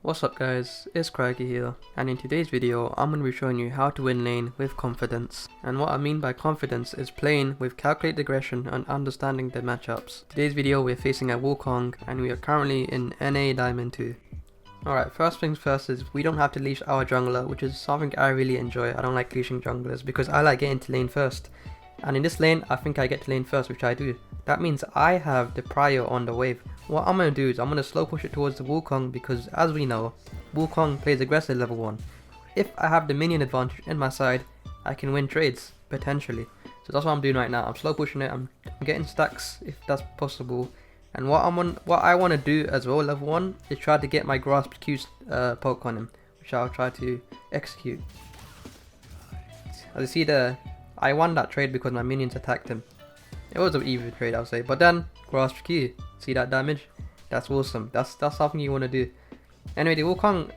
What's up guys, it's Krykey here, and in today's video I'm going to be showing you how to win lane with confidence. And what I mean by confidence is playing with calculated aggression and understanding the matchups. Today's video we're facing a Wukong and we are currently in NA Diamond 2. Alright, first things first is we don't have to leash our jungler, which is something I really enjoy. I don't like leashing junglers because I like getting to lane first. And in this lane I think I get to lane first, which I do. That means I have the prior on the wave. What I'm going to do is I'm going to slow push it towards the Wukong because as we know, Wukong plays aggressive level 1. If I have the minion advantage in my side, I can win trades, potentially. So that's what I'm doing right now. I'm slow pushing it, I'm getting stacks if that's possible. And what I want to do as well, level 1, is try to get my grasp Q poke on him, which I'll try to execute. As you see there, I won that trade because my minions attacked him. It was an even trade, I would say. But then, grasp Q. See that damage? That's awesome. That's something you want to do. Anyway, the Wukong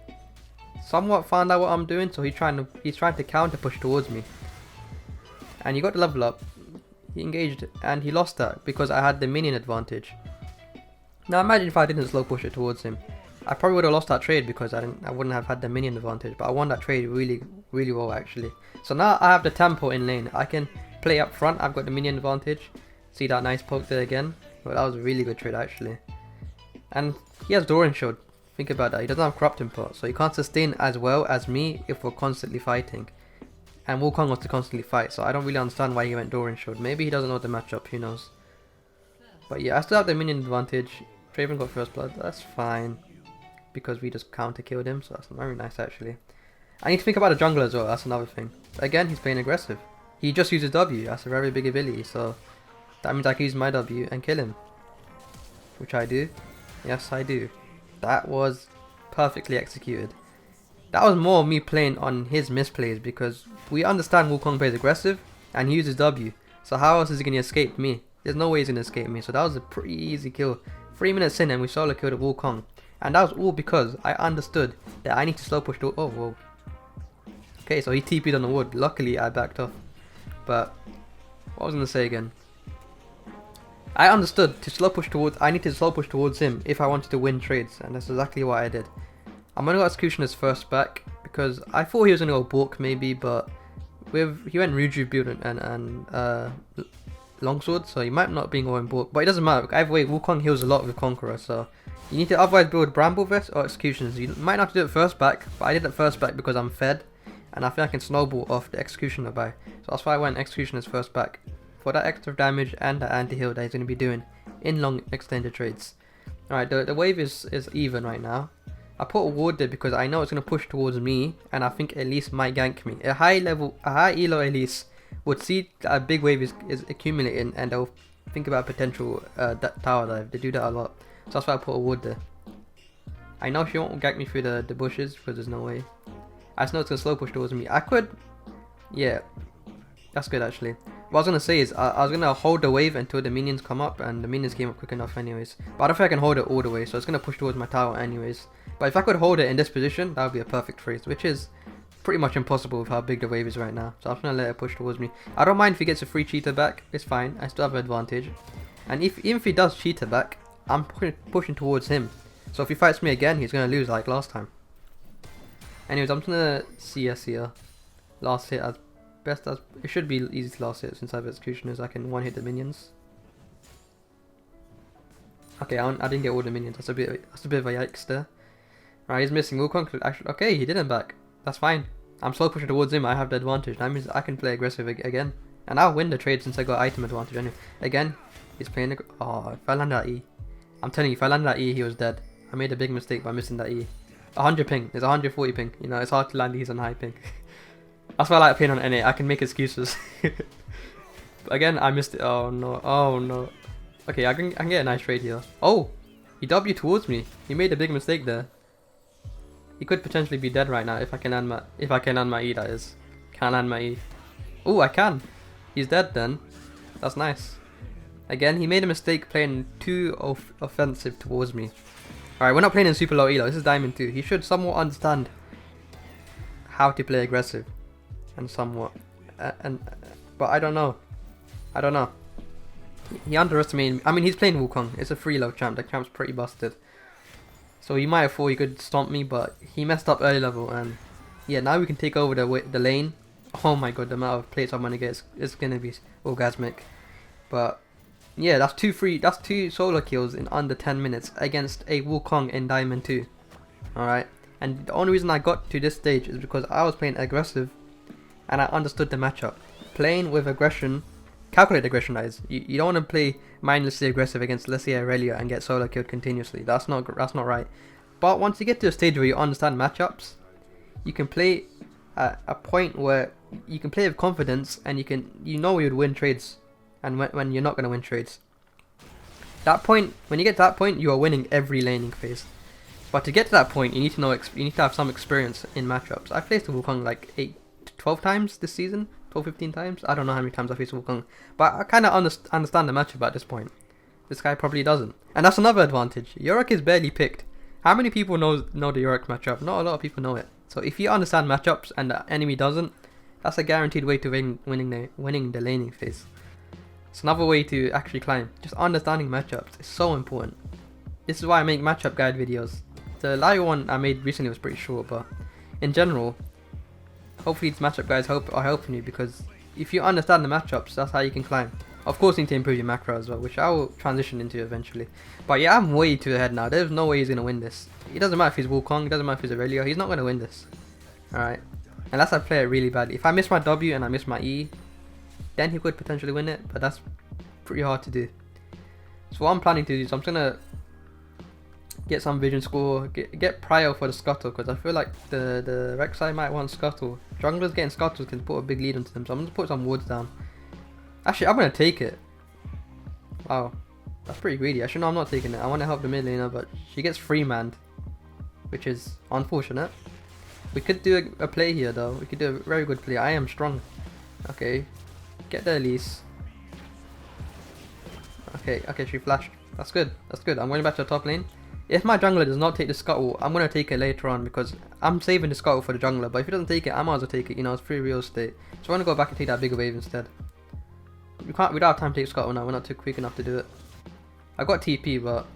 somewhat found out what I'm doing, so he's trying to counter push towards me. And he got the level up. He engaged and he lost that because I had the minion advantage. Now imagine if I didn't slow push it towards him. I probably would have lost that trade because I wouldn't have had the minion advantage, but I won that trade really well actually. So now I have the tempo in lane. I can play up front. I've got the minion advantage. See that nice poke there again? Well, that was a really good trade actually. And he has dueling shield. Think about that. He doesn't have corrupt import, so he can't sustain as well as me if we're constantly fighting. And Wukong wants to constantly fight, so I don't really understand why he went dueling shield. Maybe he doesn't know the matchup. Who knows? But yeah, I still have the minion advantage. Draven got first blood. That's fine because we just counter killed him, so that's very nice actually. I need to think about the jungler as well. That's another thing. Again, he's playing aggressive. He just uses W. That's a very big ability, so that means I can use my W and kill him. Which I do. Yes, I do. That was perfectly executed. That was more me playing on his misplays because we understand Wukong plays aggressive and he uses W. So how else is he going to escape me? There's no way he's going to escape me. So that was a pretty easy kill. 3 minutes in and we solo killed a Wukong. And that was all because I understood that I need to slow push to... Oh, whoa. Okay, so he TP'd on the wood. Luckily, I backed off. But, what was I going to say again? I understood to slow push towards... I need to slow push towards him if I wanted to win trades. And that's exactly what I did. I'm going to go Executioner's first back. Because I thought he was going to go Bork maybe, but... he went Ruju build and Longsword, so he might not be going Bork. But it doesn't matter. Either way, Wukong heals a lot with Conqueror, so... You need to otherwise build Bramble Vest or Executioners. You might not have to do it first back, but I did it first back because I'm fed. And I think I can snowball off the Executioner buy. So that's why I went Executioner's first back. For that extra damage and the anti-heal that he's going to be doing in long extended trades. Alright, the wave is even right now. I put a ward there because I know it's going to push towards me. And I think Elise might gank me. A high elo Elise would see that a big wave is accumulating. And they'll think about potential tower dive. They do that a lot. So that's why I put a ward there. I know she won't gank me through the bushes because there's no way. I just know it's going to slow push towards me. I could... Yeah. That's good actually. What I was going to say is I was going to hold the wave until the minions come up. And the minions came up quick enough anyways. But I don't think I can hold it all the way. So it's going to push towards my tower anyways. But if I could hold it in this position, that would be a perfect phrase. Which is pretty much impossible with how big the wave is right now. So I'm just going to let it push towards me. I don't mind if he gets a free cheater back. It's fine. I still have an advantage. And even if he does cheater back, I'm pushing towards him. So if he fights me again, he's going to lose like last time. Anyways, I'm just going to CS here. Last hit as best as... It should be easy to last hit since I have Executioners. I can one hit the minions. Okay, I didn't get all the minions. That's a bit of a yikes there. Alright, he's missing Wukong. Actually, okay, he didn't back. That's fine. I'm slow pushing towards him. I have the advantage. That means I can play aggressive again. And I'll win the trade since I got item advantage anyway. Again, he's playing... Oh, if I land that E. I'm telling you, if I landed that E, he was dead. I made a big mistake by missing that E. 100 ping. There's 140 ping. You know, it's hard to land E's on high ping. That's why I like playing on NA. I can make excuses. But again, I missed it. Oh no. Oh no. Okay, I can get a nice trade here. Oh! He W towards me. He made a big mistake there. He could potentially be dead right now if I can land my E, that is. Can I land my E? Oh, I can. He's dead then. That's nice. Again, he made a mistake playing too offensive towards me. Alright, we're not playing in super low elo. This is Diamond 2. He should somewhat understand how to play aggressive. And somewhat. But I don't know. I don't know. He underestimated me. I mean, he's playing Wukong. It's a free low champ. The champ's pretty busted. So he might have thought he could stomp me, but he messed up early level, and yeah, now we can take over the lane. Oh my god, the amount of plates I'm gonna get is gonna be orgasmic. But yeah, that's two solo kills in under 10 minutes against a Wukong in Diamond 2. Alright, and the only reason I got to this stage is because I was playing aggressive and I understood the matchup. Playing with aggression, calculated aggression that is. You don't want to play mindlessly aggressive against, let's say, Aurelia and get solo killed continuously. That's not right. But once you get to a stage where you understand matchups, you can play at a point where you can play with confidence, and you know you'd win trades, and when you're not going to win trades. That point, when you get to that point, you are winning every laning phase. But to get to that point, you need to have some experience in matchups. I've faced Wukong like 12 times this season, 15 times. I don't know how many times I faced Wukong, but I kind of understand the matchup at this point. This guy probably doesn't, and that's another advantage. Yorick is barely picked. How many people know the Yorick matchup? Not a lot of people know it. So if you understand matchups and the enemy doesn't, that's a guaranteed way to winning the laning phase. It's another way to actually climb. Just understanding matchups is so important. This is why I make matchup guide videos. The live one I made recently was pretty short, but in general, hopefully these matchup guides are helping you, because if you understand the matchups, that's how you can climb. Of course, you need to improve your macro as well, which I will transition into eventually. But yeah, I'm way too ahead now. There's no way he's going to win this. It doesn't matter if he's Wukong, it doesn't matter if he's Aurelia, he's not going to win this. Alright. Unless I play it really badly. If I miss my W and I miss my E, then he could potentially win it, but that's pretty hard to do. So what I'm planning to do is I'm just going to get some vision score, get Prio for the Scuttle, because I feel like the Rek'Sai might want Scuttle. Junglers getting Scuttles can put a big lead into them, so I'm going to put some wards down. Actually, I'm going to take it. Wow, that's pretty greedy. Actually, no, I'm not taking it. I want to help the mid laner, but she gets free-manned, which is unfortunate. We could do a play here, though. We could do a very good play. I am strong. Okay, get the Elise. Okay, she flashed. That's good. That's good. I'm going back to the top lane. If my jungler does not take the Scuttle, I'm going to take it later on, because I'm saving the Scuttle for the jungler. But if he doesn't take it, I might as well take it. You know, it's free real estate. So I'm going to go back and take that bigger wave instead. We don't have time to take Scuttle now. We're not too quick enough to do it. I got TP, but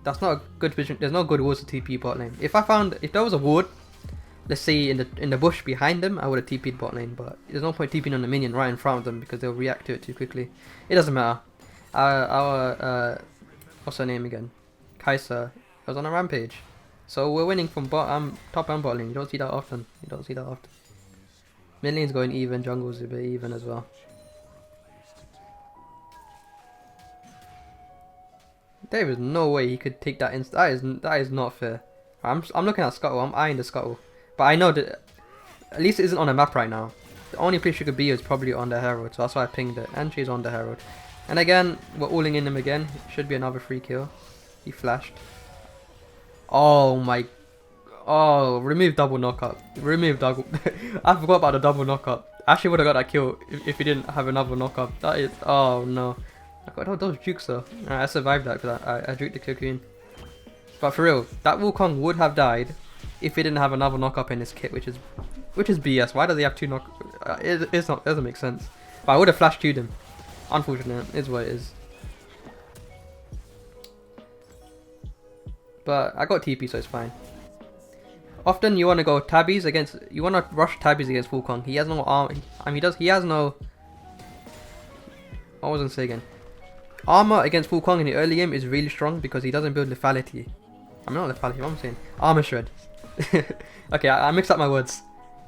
that's not a good vision. There's no good wards to TP bot lane. If there was a ward, let's say in the bush behind them, I would have TP'd bot lane. But there's no point TPing on the minion right in front of them, because they'll react to it too quickly. It doesn't matter. What's her name again? Kai'Sa was on a rampage, so we're winning from top and bot lane. You don't see that often. Mid lane's going even, jungle's a bit even as well. There is no way he could take that that is not fair. I'm looking at Scuttle. I'm eyeing the Scuttle, but I know that at least it isn't on the map right now. The only place she could be is probably on the Herald, so that's why I pinged it. And she's on the Herald. And again, we're alling in him again. Should be another free kill. He flashed. Oh my. Oh, remove double knockup. Remove double. I forgot about the double knockup. I actually would have got that kill if he didn't have another knockup. That is. Oh no. I got those jukes though. Alright, I survived that because I juked the cocoon. But for real, that Wukong would have died if he didn't have another knockup in his kit, which is BS. Why does he have two knock? It doesn't make sense. But I would have flashed to him. Unfortunate, is what it is. But I got TP, so it's fine. Often you want to go tabbies against. You want to rush tabbies against Wukong. He has no armor. I mean, he has no. I wasn't saying again. Armor against Wukong in the early game is really strong because he doesn't build lethality. I mean, not lethality. What am I saying? Armor shred. Okay, I mixed up my words.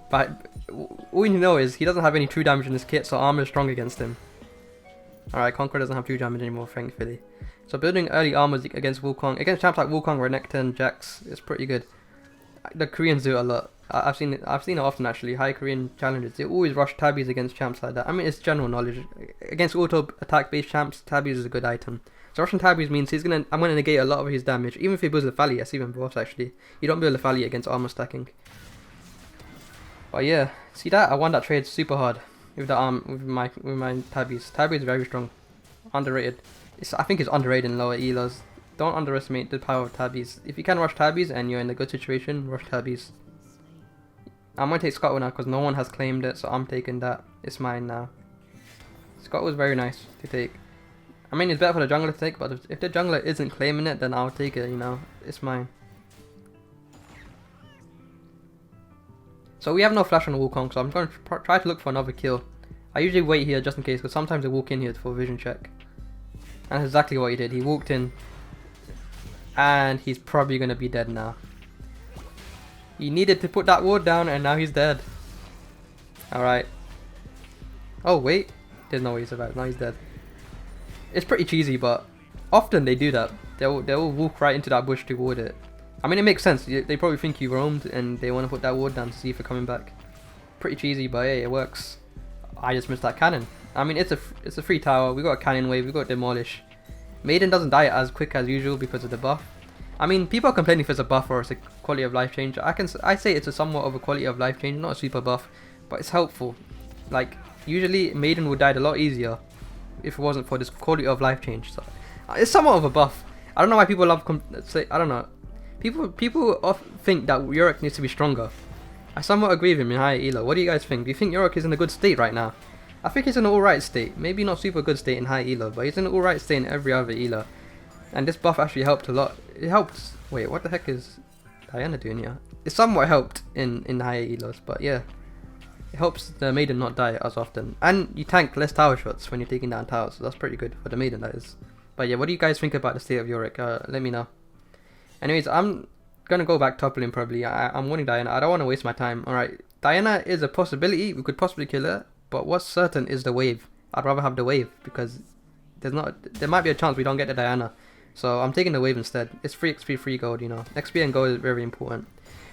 But all you know is he doesn't have any true damage in his kit, so armor is strong against him. Alright, Conqueror doesn't have true damage anymore, thankfully. So building early armors against Wukong, against champs like Wukong, Renekton, and Jax, is pretty good. The Koreans do it a lot. I've seen it often actually. High Korean challenges, they always rush tabbies against champs like that. I mean, it's general knowledge. Against auto attack based champs, tabbies is a good item. So rushing tabbies means I'm gonna negate a lot of his damage, even if he builds Lethality. That's even worse actually. You don't build Lethality against armor stacking. But yeah, see that? I won that trade super hard with the with my tabbies. Tabby is very strong, underrated. I think it's underrated in lower elos. Don't underestimate the power of tabbies. If you can rush tabbies and you're in a good situation, rush tabbies. I'm going to take Scuttle now because no one has claimed it, so I'm taking that. It's mine now. Scuttle was very nice to take. I mean, it's better for the jungler to take, but if the jungler isn't claiming it, then I'll take it, you know. It's mine. So we have no flash on the Wukong, so I'm going to try to look for another kill. I usually wait here just in case, because sometimes I walk in here for a vision check. And that's exactly what he did. He walked in, and he's probably going to be dead now. He needed to put that ward down, and now he's dead. Alright. Oh, wait. There's no way he survived. Now he's dead. It's pretty cheesy, but often they do that. They'll walk right into that bush to ward it. I mean, it makes sense. They probably think you roamed, and they want to put that ward down to see if you're coming back. Pretty cheesy, but hey, it works. I just missed that cannon. I mean, it's a free tower. We got a cannon wave. We got demolish. Maiden doesn't die as quick as usual because of the buff. I mean, people are complaining if it's a buff or it's a quality of life change. I say it's a somewhat of a quality of life change, not a super buff, but it's helpful. Like usually, Maiden would die a lot easier if it wasn't for this quality of life change. So it's somewhat of a buff. I don't know why people love I don't know. People often think that Yorick needs to be stronger. I somewhat agree with him in higher elo. What do you guys think? Do you think Yorick is in a good state right now? I think he's in an alright state. Maybe not super good state in high elo, but he's in an alright state in every other elo. And this buff actually helped a lot. It helped. Wait, what the heck is Diana doing here? It somewhat helped in higher elos, but yeah. It helps the Maiden not die as often. And you tank less tower shots when you're taking down towers, so that's pretty good for the Maiden, that is. But yeah, what do you guys think about the state of Yorick? Let me know. Anyways, I'm gonna go back top lane probably. I'm wanting Diana. I don't want to waste my time. Alright, Diana is a possibility. We could possibly kill her. But what's certain is the wave. I'd rather have the wave because there might be a chance we don't get the Diana. So I'm taking the wave instead. It's free XP, free gold, you know. XP and gold is very important.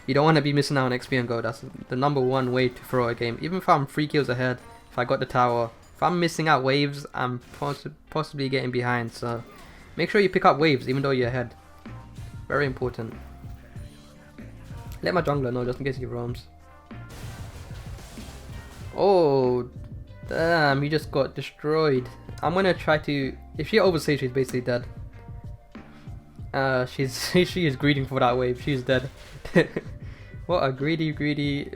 You don't want to be missing out on XP and gold. That's the #1 way to throw a game. Even if I'm 3 kills ahead, if I got the tower, if I'm missing out waves, I'm possibly getting behind. So make sure you pick up waves even though you're ahead. Very important. Let my jungler know just in case he roams. Oh, damn, he just got destroyed. I'm gonna try to... If she oversaves, she's basically dead. She is greeding for that wave. She's dead. What a greedy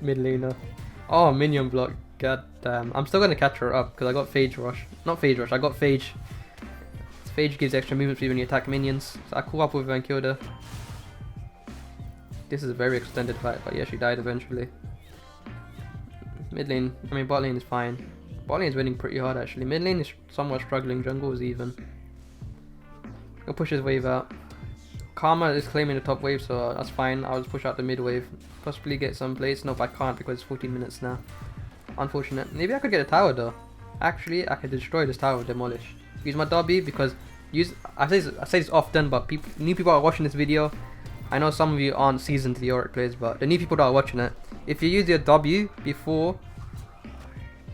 mid laner. Oh, minion block. God damn. I'm still gonna catch her up because I got Phage Rush. Not Phage Rush, I got Phage. Phage gives extra movement speed when you attack minions. So I caught up with her and killed her. This is a very extended fight, but yeah, she died eventually. Mid lane, I mean bot lane is fine. Bot lane is winning pretty hard actually. Mid lane is somewhat struggling, jungle is even. I'll push his wave out. Karma is claiming the top wave, so that's fine. I'll just push out the mid wave. Possibly get some plays. Nope, I can't because it's 14 minutes now. Unfortunate. Maybe I could get a tower though. Actually, I could destroy this tower with demolish. Use my W because I say this often, but new people are watching this video. I know some of you aren't seasoned to the Yorick plays, but the new people that are watching it, if you use your W if you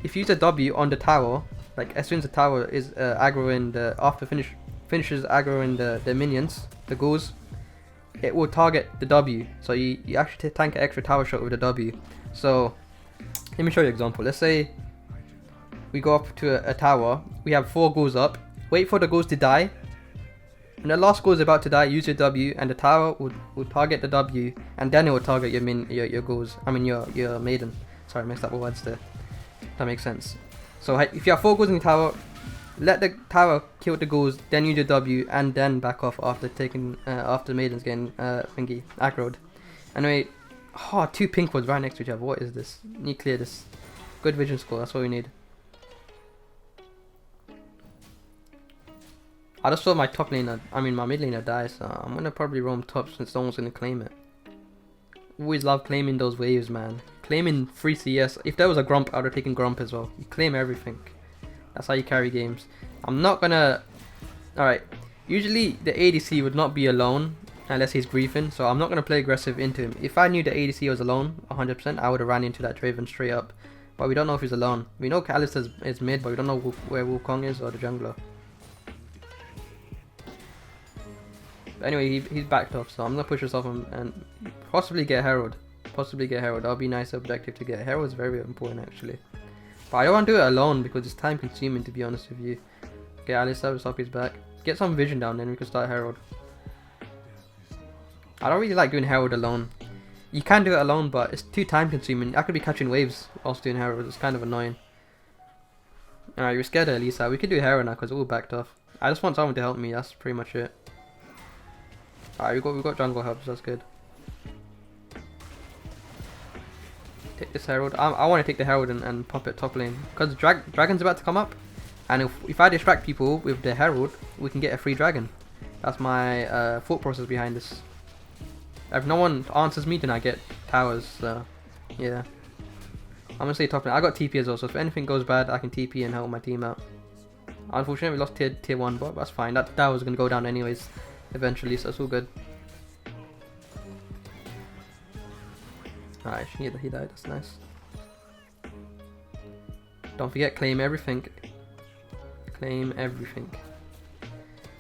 use a W on the tower, like as soon as the tower is aggroing finishes aggroing the minions, the ghouls, it will target the W. So you actually tank an extra tower shot with the W. So let me show you an example. Let's say we go up to a tower, we have 4 ghouls up, wait for the ghouls to die. When the last ghoul is about to die, use your W, and the tower will target the W, and then it will target your ghouls. I mean your maiden. Sorry, I mixed up the words there. That makes sense. So if you have 4 ghouls in the tower, let the tower kill the ghouls, then use your W, and then back off after after the maiden's getting thingy aggroed. Anyway, 2 pink ones right next to each other. What is this? Need to clear this. Good vision score. That's what we need. I just saw my top laner, my mid laner die, so I'm gonna probably roam top since someone's gonna claim it. Always love claiming those waves, man. Claiming free CS. If there was a Grump, I would have taken Grump as well. You claim everything. That's how you carry games. I'm not gonna... Alright, usually the ADC would not be alone unless he's griefing, so I'm not gonna play aggressive into him. If I knew the ADC was alone, 100%, I would have ran into that Draven straight up. But we don't know if he's alone. We know Kalista is mid, but we don't know where Wukong is or the jungler. But anyway, he's backed off, so I'm gonna push this off and possibly get Herald. That'll be nice objective to get. Herald is very important actually. But I don't want to do it alone because it's time consuming, to be honest with you. Okay, Alistar, stop his back. Get some vision down, then we can start Herald. I don't really like doing Herald alone. You can do it alone, but it's too time consuming. I could be catching waves whilst doing Herald. It's kind of annoying. Alright, you're scared of Elisa. We could do Herald now because it's all backed off. I just want someone to help me. That's pretty much it. Alright, we got jungle help, so that's good. Take this Herald. I want to take the Herald and pop it top lane. Because Dragon's about to come up. And if I distract people with the Herald, we can get a free dragon. That's my thought process behind this. If no one answers me, then I get towers. So, yeah. I'm going to stay top lane. I got TP as well, so if anything goes bad, I can TP and help my team out. Unfortunately, we lost tier 1, but that's fine. That tower's going to go down anyways, eventually, so it's all good. Alright, he died, that's nice. Don't forget, claim everything. Claim everything.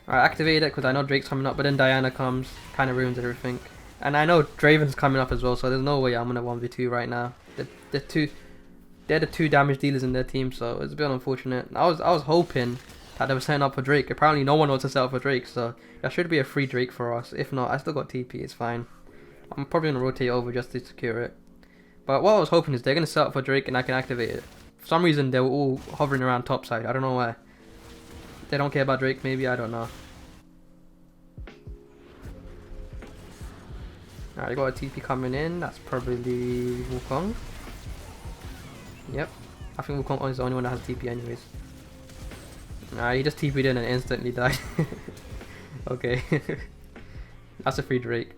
Alright, activate it because I know Drake's coming up, but then Diana comes, kind of ruins everything. And I know Draven's coming up as well, so there's no way I'm going to 1v2 right now. They're the two damage dealers in their team, so it's a bit unfortunate. I was hoping that they were setting up for Drake. Apparently no one wants to set up for Drake, so that should be a free Drake for us. If not, I still got TP, it's fine. I'm probably going to rotate over just to secure it. But what I was hoping is they're going to set up for Drake and I can activate it. For some reason they were all hovering around top side, I don't know why. They don't care about Drake maybe, I don't know. Alright, I got a TP coming in, that's probably Wukong. Yep, I think Wukong is the only one that has TP anyways. Nah, he just TP'd in and instantly died. Okay. That's a free Drake.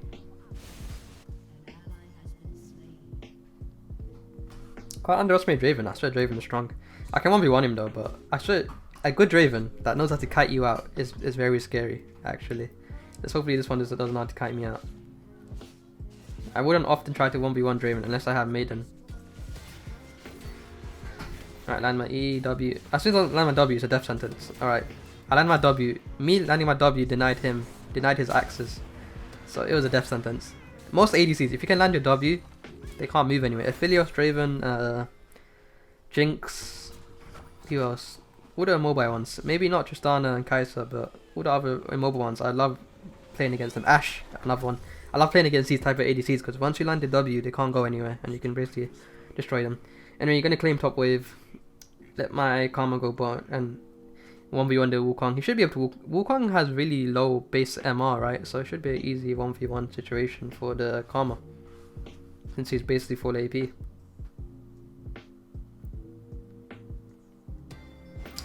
Can't underestimate Draven. I swear Draven is strong. I can 1v1 him though, but I swear a good Draven that knows how to kite you out is very scary actually. Let's hopefully this one doesn't know how to kite me out. I wouldn't often try to 1v1 Draven unless I have Maiden. Alright, land my E, W. As soon as I land my W, it's a death sentence. Alright, I land my W. Me landing my W denied his axes. So it was a death sentence. Most ADCs, if you can land your W, they can't move anyway. Aphelios, Draven, Jinx, who else? All the immobile ones. Maybe not Tristana and Kai'Sa, but all the other immobile ones. I love playing against them. Ashe, another one. I love playing against these type of ADCs because once you land the W, they can't go anywhere and you can basically destroy them. Anyway, you're going to claim top wave. Let my Karma go bot and 1v1 the Wukong. He should be able to... Wukong has really low base MR, right? So it should be an easy 1v1 situation for the Karma. Since he's basically full AP.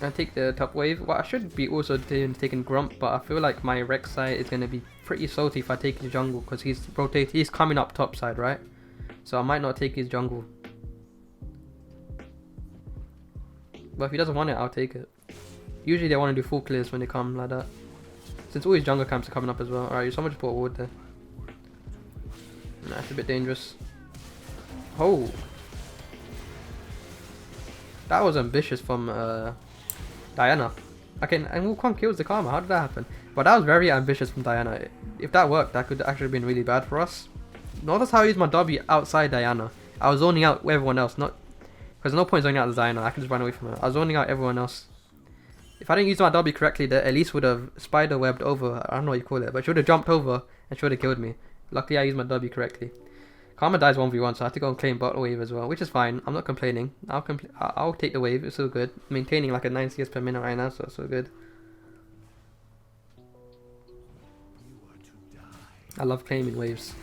I take the top wave. Well, I should be also taking Grump, but I feel like my Rek'Sai is going to be pretty salty if I take his jungle because he's coming up top side, right? So I might not take his jungle. But if he doesn't want it, I'll take it. Usually they want to do full clears when they come like that. Since all his jungle camps are coming up as well. Alright, someone just put a ward there. Nah, it's a bit dangerous. Oh! That was ambitious from Diana. Okay, and Wukong kills the Karma. How did that happen? But that was very ambitious from Diana. If that worked, that could actually have been really bad for us. Notice how I used my W outside Diana. I was zoning out everyone else, not... Because no point zoning out the Diana, I can just run away from her. I was zoning out everyone else. If I didn't use my W correctly, the Elise would have spider webbed over, I don't know what you call it, but she would have jumped over and she would have killed me. Luckily I used my W correctly. Karma dies 1v1, so I have to go and claim bot wave as well, which is fine. I'm not complaining. I'll take the wave, it's so good. Maintaining like a 9 CS per minute right now, so it's so good. I love claiming waves.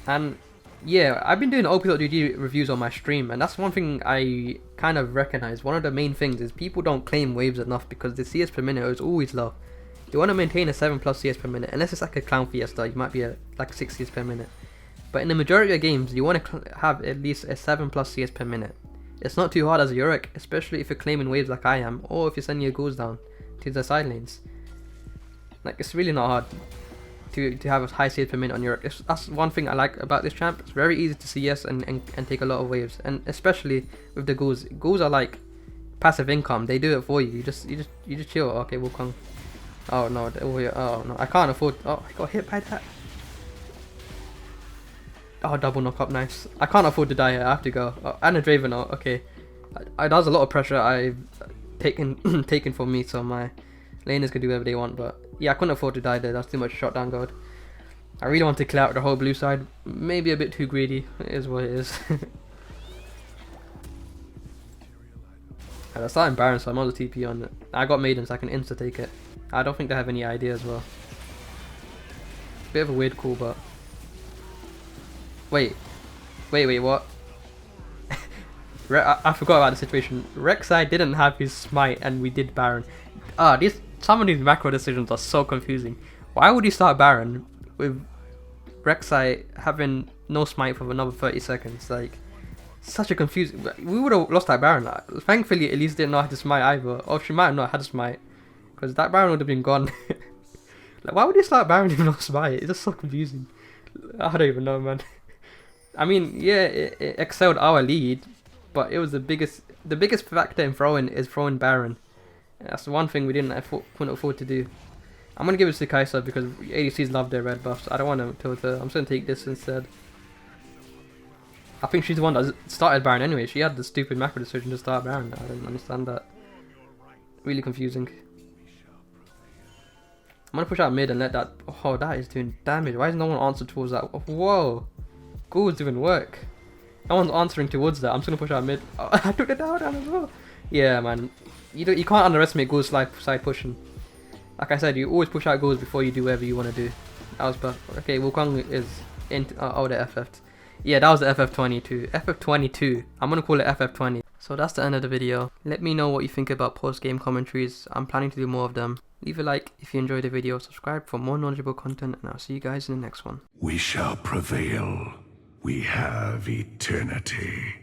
And yeah, I've been doing OP.GG reviews on my stream, and that's one thing I kind of recognize. One of the main things is people don't claim waves enough because the CS per minute is always low. You want to maintain a 7+ CS per minute, unless it's like a Clown Fiesta, you might be like 6 CS per minute. But in the majority of games, you want to have at least a 7+ CS per minute. It's not too hard as a Yorick, especially if you're claiming waves like I am, or if you're sending your ghouls down to the side lanes. Like, it's really not hard to have a high CS per minute on Yorick. That's one thing I like about this champ. It's very easy to CS and take a lot of waves, and especially with the ghouls. Ghouls are like passive income. They do it for you. You just chill. Okay, Wukong. Oh no, over here. Oh no, I can't afford. Oh, I got hit by that. Oh, double knock up, nice. I can't afford to die here. I have to go. Oh, and a Draven. Oh, okay. That was a lot of pressure I've taken from me, so my laners can do whatever they want. But yeah, I couldn't afford to die there. That's too much shutdown gold. I really want to clear out the whole blue side. Maybe a bit too greedy. It is what it is. That's not embarrassing, so I'm on the TP on it. I got Maiden, so I can insta take it. I don't think they have any idea as well. Bit of a weird call, but Wait, what? I forgot about the situation. Rek'Sai didn't have his smite and we did Baron. Some of these macro decisions are so confusing. Why would you start Baron with Rek'Sai having no smite for another 30 seconds? Like, such a confusing. We would have lost that Baron. Thankfully, Elise didn't know how to smite either. Or she might have not had a smite, because that Baron would have been gone. Like, why would you start Baron with no smite? It's just so confusing. I don't even know, man. I mean, yeah, it excelled our lead, but it was the biggest factor in throwing is throwing Baron. That's the one thing we couldn't afford to do. I'm gonna give it to Kai'Sa because ADCs love their red buffs. I don't want to tilt her. I'm just gonna take this instead. I think she's the one that started Baron anyway. She had the stupid macro decision to start Baron. I don't understand that. Really confusing. I'm gonna push out mid and let that. Oh, that is doing damage. Why is no one answering towards that? Whoa, Ghoul's doing work. No one's answering towards that. I'm just gonna push out mid. Oh, I took the down as well. Yeah, man. You can't underestimate Ghoul's side pushing. Like I said, you always push out Ghouls before you do whatever you want to do. That was perfect. Okay, Wukong is in. Oh, the FF. Yeah, that was the FF22. FF22. I'm gonna call it FF20. So that's the end of the video. Let me know what you think about post-game commentaries. I'm planning to do more of them. Leave a like if you enjoyed the video. Subscribe for more knowledgeable content, and I'll see you guys in the next one. We shall prevail. We have eternity.